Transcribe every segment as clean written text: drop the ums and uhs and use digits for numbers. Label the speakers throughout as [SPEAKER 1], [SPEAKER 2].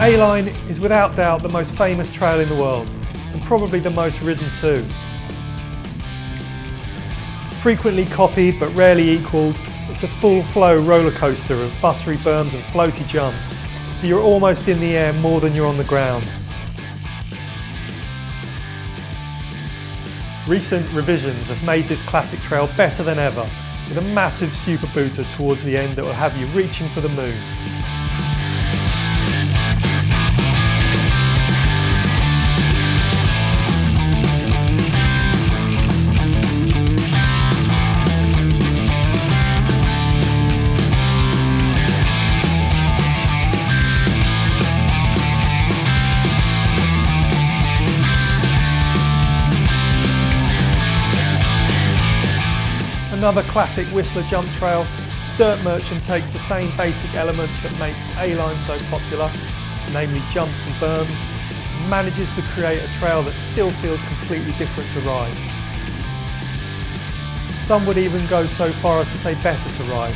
[SPEAKER 1] A-Line is without doubt the most famous trail in the world, and probably the most ridden too. Frequently copied but rarely equalled, it's a full-flow roller coaster of buttery berms and floaty jumps, so you're almost in the air more than you're on the ground. Recent revisions have made this classic trail better than ever, with a massive super booter towards the end that will have you reaching for the moon. Another classic Whistler jump trail, Dirt Merchant takes the same basic elements that makes A-Line so popular, namely jumps and berms, and manages to create a trail that still feels completely different to ride. Some would even go so far as to say better to ride,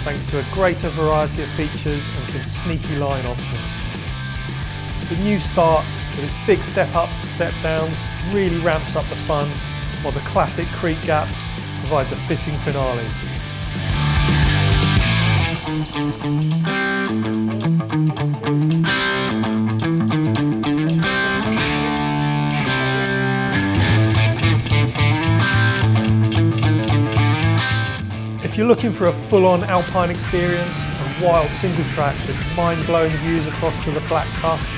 [SPEAKER 1] thanks to a greater variety of features and some sneaky line options. The new start, with its big step-ups and step-downs, really ramps up the fun, while the classic Creek Gap provides a fitting finale. If you're looking for a full-on alpine experience, a wild single track with mind-blowing views across to the Black Tusk,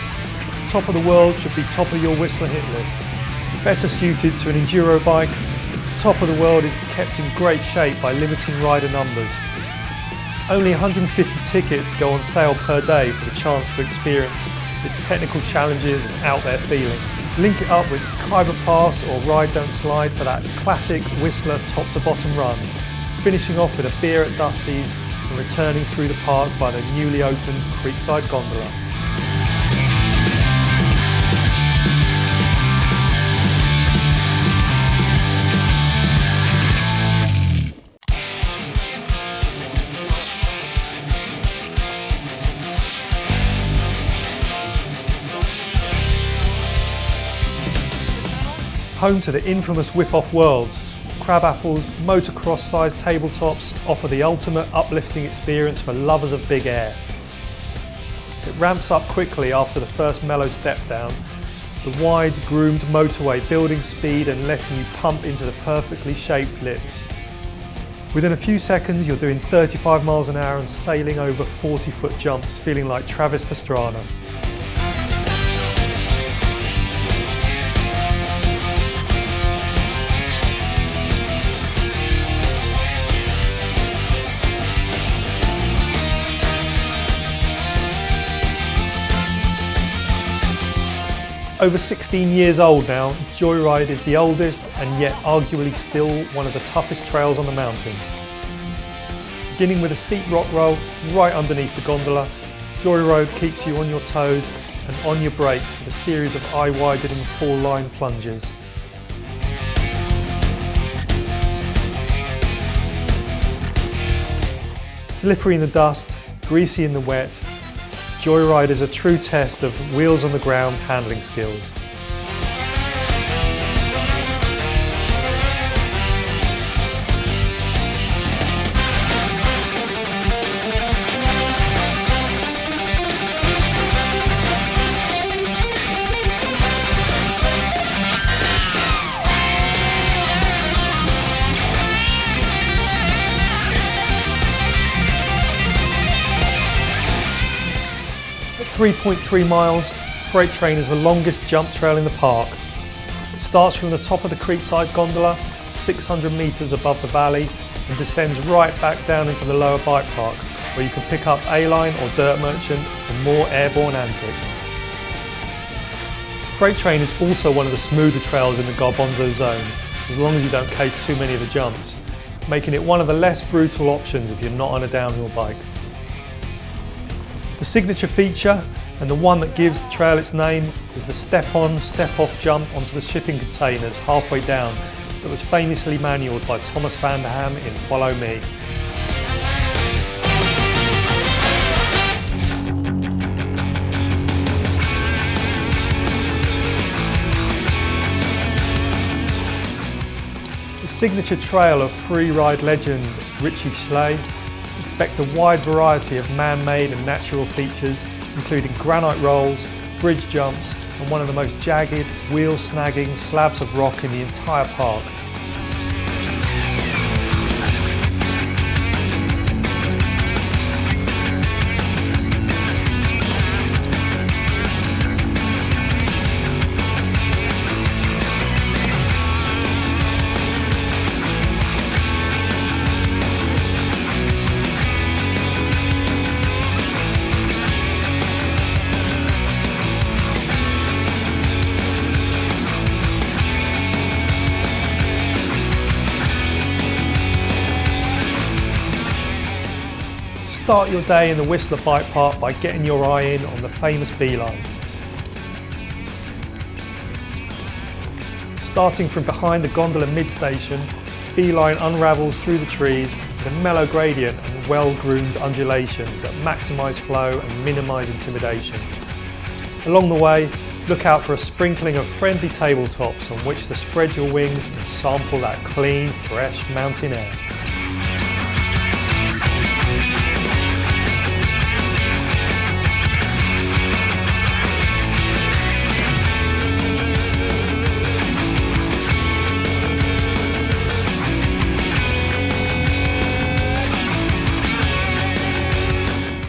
[SPEAKER 1] Top of the World should be top of your Whistler hit list. Better suited to an enduro bike, Top of the World is kept in great shape by limiting rider numbers. Only 150 tickets go on sale per day for the chance to experience its technical challenges and out there feeling. Link it up with Khyber Pass or Ride Don't Slide for that classic Whistler top to bottom run, finishing off with a beer at Dusty's and returning through the park by the newly opened Creekside Gondola. Home to the infamous Whip-Off Worlds, Crabapple's motocross-sized tabletops offer the ultimate uplifting experience for lovers of big air. It ramps up quickly after the first mellow step down, the wide, groomed motorway building speed and letting you pump into the perfectly shaped lips. Within a few seconds you're doing 35 miles an hour and sailing over 40-foot jumps, feeling like Travis Pastrana. Over 16 years old now, Joyride is the oldest and yet arguably still one of the toughest trails on the mountain. Beginning with a steep rock roll right underneath the gondola, Joyride keeps you on your toes and on your brakes with a series of eye-widening four-line plunges. Slippery in the dust, greasy in the wet, Joyride is a true test of wheels on the ground handling skills. At 3.3 miles, Freight Train is the longest jump trail in the park. It starts from the top of the Creekside Gondola, 600 metres above the valley, and descends right back down into the lower bike park, where you can pick up A-Line or Dirt Merchant for more airborne antics. Freight Train is also one of the smoother trails in the Garbanzo zone, as long as you don't case too many of the jumps, making it one of the less brutal options if you're not on a downhill bike. The signature feature, and the one that gives the trail its name, is the step-on, step-off jump onto the shipping containers halfway down that was famously manualled by Thomas van der Ham in Follow Me. The signature trail of free-ride legend Richie Schley. Expect a wide variety of man-made and natural features, including granite rolls, bridge jumps, and one of the most jagged, wheel-snagging slabs of rock in the entire park. Start your day in the Whistler Bike Park by getting your eye in on the famous Beeline. Starting from behind the gondola mid-station, Beeline unravels through the trees with a mellow gradient and well-groomed undulations that maximise flow and minimise intimidation. Along the way, look out for a sprinkling of friendly tabletops on which to spread your wings and sample that clean, fresh mountain air.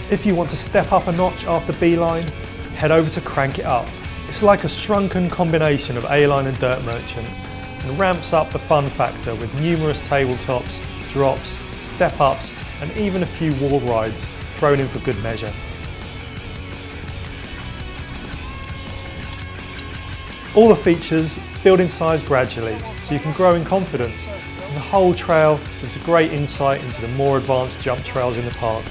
[SPEAKER 1] If you want to step up a notch after Beeline, head over to Crank It Up. It's like a shrunken combination of A-Line and Dirt Merchant and ramps up the fun factor with numerous tabletops, drops, step-ups and even a few wall rides thrown in for good measure. All the features build in size gradually so you can grow in confidence, and the whole trail gives a great insight into the more advanced jump trails in the park.